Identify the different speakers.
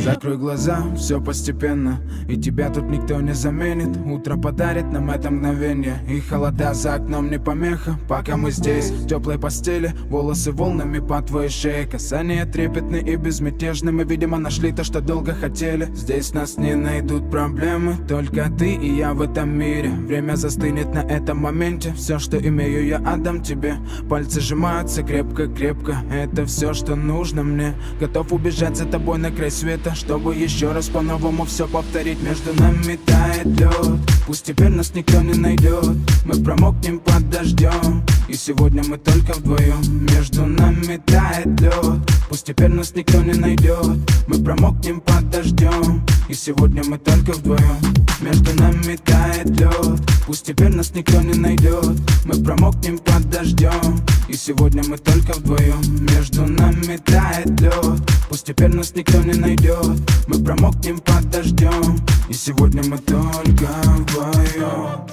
Speaker 1: Закрой глаза, все постепенно, и тебя тут никто не заменит. Утро подарит нам это мгновение, и холода за окном не помеха. Пока мы здесь, в теплой постели, волосы волнами по твоей шее. Касания трепетны и безмятежны, мы, видимо, нашли то, что долго хотели. Здесь нас не найдут проблемы, только ты и я в этом мире. Время застынет на этом моменте, все, что имею, я отдам тебе. Пальцы сжимаются крепко-крепко, это все, что нужно мне. Готов убежать за тобой на край света, чтобы еще раз по-новому все повторить. Между нами тает лед, пусть теперь нас никто не найдет. Мы промокнем под дождем, и сегодня мы только вдвоем. Между нами тает лед, пусть теперь нас никто не найдет. Мы промокнем под дождем, и сегодня мы только вдвоем. Между нами тает лед, пусть теперь нас никто не найдет. Мы промокнем под дождем, и сегодня мы только вдвоем. Между нами тает лед, пусть теперь нас никто не найдет. Мы промокнем под дождем, и сегодня мы только вдвоем.